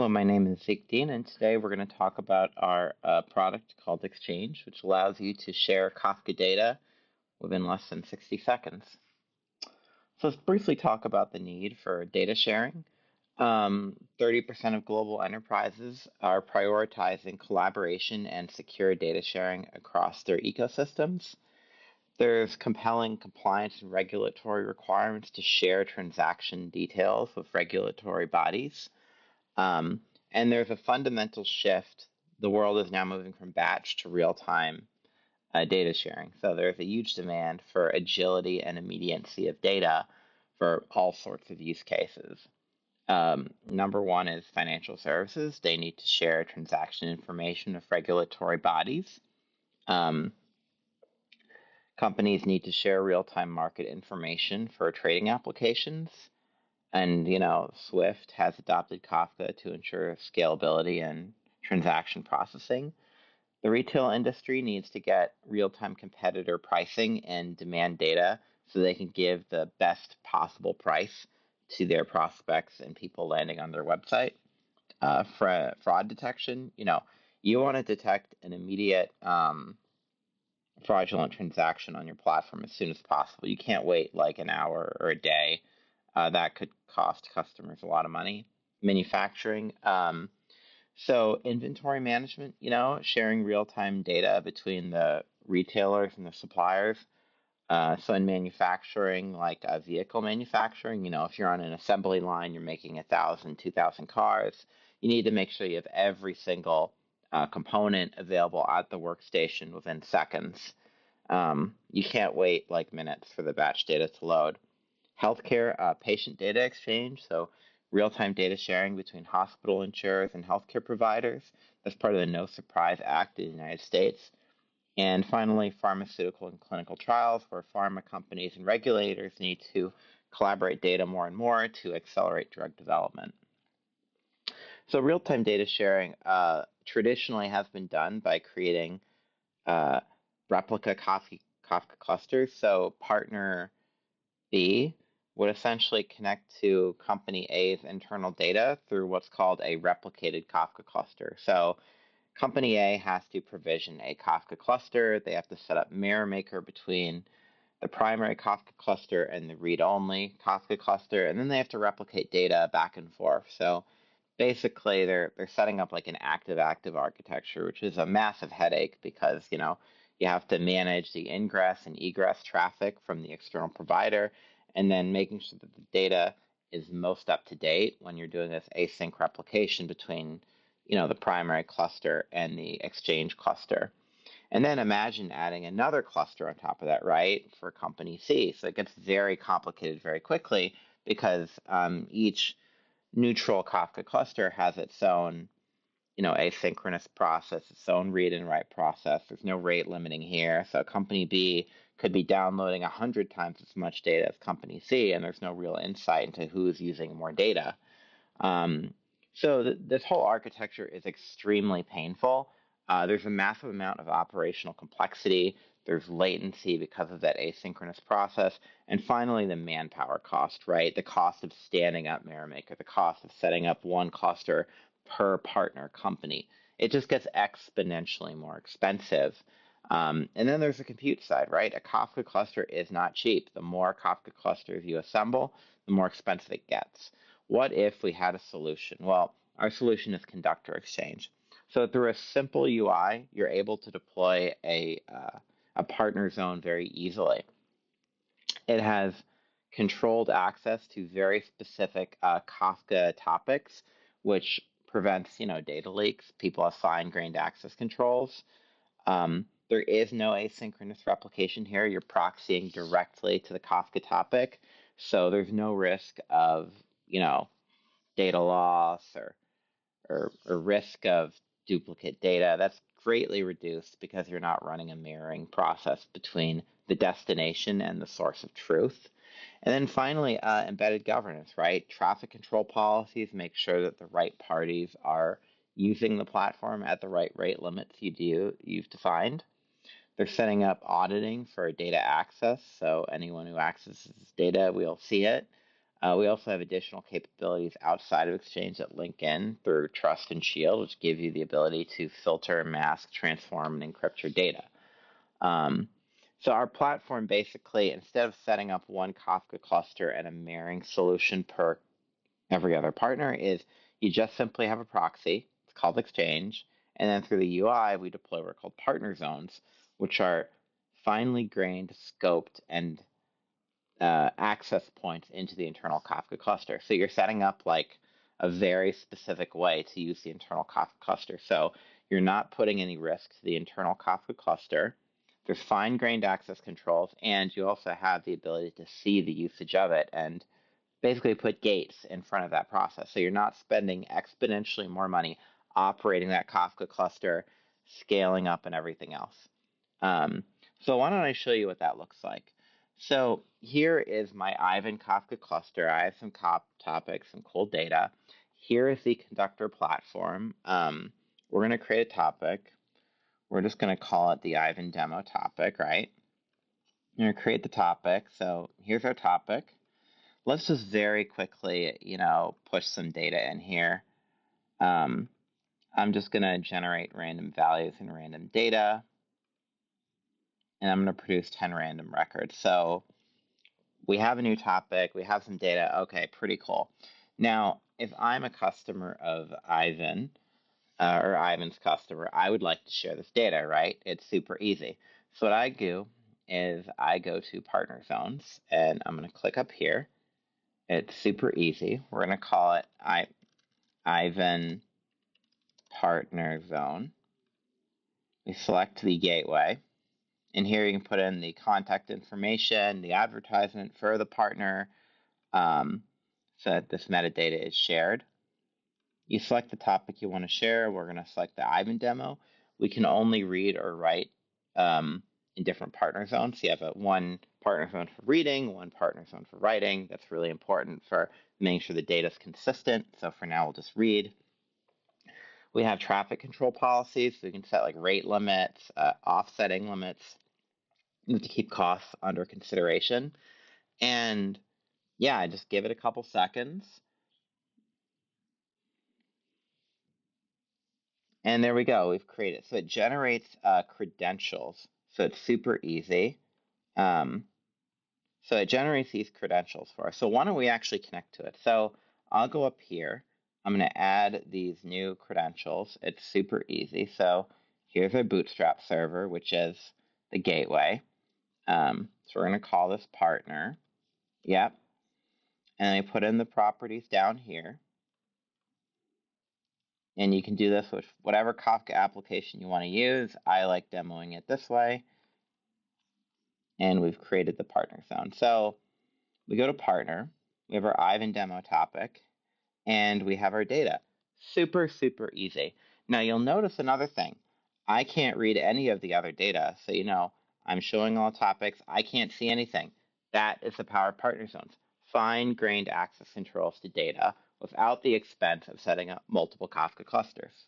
Hello, my name is Zeke Dean, and today we're going to talk about our product called Exchange, which allows you to share Kafka data within less than 60 seconds. So let's briefly talk about the need for data sharing. 30% of global enterprises are prioritizing collaboration and secure data sharing across their ecosystems. There's compelling compliance and regulatory requirements to share transaction details with regulatory bodies. Um, and there's a fundamental shift. The world is now moving from batch to real time data sharing. So there's a huge demand for agility and immediacy of data for all sorts of use cases. Number one is financial services. They need to share transaction information with regulatory bodies. Um, Companies need to share real time market information for trading applications. And, Swift has adopted Kafka to ensure scalability and transaction processing. The retail industry needs to get real time competitor pricing and demand data so they can give the best possible price to their prospects and people landing on their website. Fraud detection, you want to detect an immediate fraudulent transaction on your platform as soon as possible. You can't wait like an hour or a day. That could cost customers a lot of money. Manufacturing, so inventory management, sharing real time data between the retailers and the suppliers. So in manufacturing, like vehicle manufacturing, if you're on an assembly line, you're making 1,000, 2,000 cars, you need to make sure you have every single component available at the workstation within seconds. You can't wait like minutes for the batch data to load. Healthcare patient data exchange, so real time data sharing between hospital insurers and healthcare providers. That's part of the No Surprise Act in the United States. And finally, pharmaceutical and clinical trials, where pharma companies and regulators need to collaborate data more and more to accelerate drug development. So, real time data sharing traditionally has been done by creating uh, replica Kafka clusters. So, partner B would essentially connect to company A's internal data through what's called a replicated Kafka cluster. So company A has to provision a Kafka cluster. They have to set up mirror maker between the primary Kafka cluster and the read-only Kafka cluster, and then they have to replicate data back and forth. So basically, they're setting up like an active-active architecture, which is a massive headache because you have to manage the ingress and egress traffic from the external provider, and then making sure that the data is most up to date when you're doing this async replication between the primary cluster and the exchange cluster. And then imagine adding another cluster on top of that, right, for company C. So it gets very complicated very quickly because each neutral Kafka cluster has its own, asynchronous process, its own read and write process. There's no rate limiting here. So company B could be downloading 100 times as much data as company C, and there's no real insight into who's using more data. This whole architecture is extremely painful. There's a massive amount of operational complexity. There's latency because of that asynchronous process. And finally, the manpower cost, right? The cost of standing up MirrorMaker, the cost of setting up one cluster per partner company. It just gets exponentially more expensive. And then there's the compute side, right? A Kafka cluster is not cheap. The more Kafka clusters you assemble, the more expensive it gets. What if we had a solution? Well, our solution is Conduktor Exchange. So through a simple UI, you're able to deploy a partner zone very easily. It has controlled access to very specific Kafka topics, which prevents data leaks. People have fine-grained access controls. There is no asynchronous replication here. You're proxying directly to the Kafka topic, so there's no risk of data loss or risk of duplicate data. That's greatly reduced because you're not running a mirroring process between the destination and the source of truth. And then finally, embedded governance, right? Traffic control policies make sure that the right parties are using the platform at the right rate limits you've defined. They're setting up auditing for data access, so anyone who accesses data will see it. We also have additional capabilities outside of Exchange that link in through Trust and Shield, which give you the ability to filter, mask, transform, and encrypt your data. Um, so our platform basically, instead of setting up one Kafka cluster and a mirroring solution per every other partner, is you just simply have a proxy. It's called Exchange, and then through the UI, we deploy what are called partner zones, which are finely grained, scoped, and access points into the internal Kafka cluster. So you're setting up like a very specific way to use the internal Kafka cluster. So you're not putting any risk to the internal Kafka cluster. There's fine-grained access controls, and you also have the ability to see the usage of it and basically put gates in front of that process. So you're not spending exponentially more money operating that Kafka cluster, scaling up, and everything else. Um, so why don't I show you what that looks like? So here is my Aiven Kafka cluster. I have some topics, some cool data. Here is the Conduktor platform. We're going to create a topic. We're just going to call it the Aiven demo topic, right? I'm going to create the topic. So here's our topic. Let's just very quickly, push some data in here. I'm just going to generate random values and random data, and I'm going to produce 10 random records. So we have a new topic, we have some data. Okay, pretty cool. Now, if I'm a customer of Aiven, or Aiven's customer, I would like to share this data, right? It's super easy. So what I do is I go to Partner Zones, and I'm going to click up here. It's super easy. We're going to call it Aiven Partner Zone. We select the gateway, and here you can put in the contact information, the advertisement for the partner, so that this metadata is shared. You select the topic you want to share. We're going to select the Aiven demo. We can only read or write in different partner zones. So you have one partner zone for reading, one partner zone for writing. That's really important for making sure the data is consistent. So for now, we'll just read. We have traffic control policies. So we can set like rate limits, offsetting limits to keep costs under consideration. And yeah, just give it a couple seconds. And there we go. We've created. So it generates credentials. So it's super easy. Um, so it generates these credentials for us. So why don't we actually connect to it? So I'll go up here. I'm going to add these new credentials. It's super easy. So here's our Bootstrap server, which is the gateway. So we're going to call this partner. Yep. And I put in the properties down here. And you can do this with whatever Kafka application you want to use. I like demoing it this way. And we've created the partner zone. So we go to partner. We have our Aiven demo topic. And we have our data. Super, super easy. Now you'll notice another thing. I can't read any of the other data. So, I'm showing all topics. I can't see anything. That is the power of partner zones. Fine-grained access controls to data without the expense of setting up multiple Kafka clusters.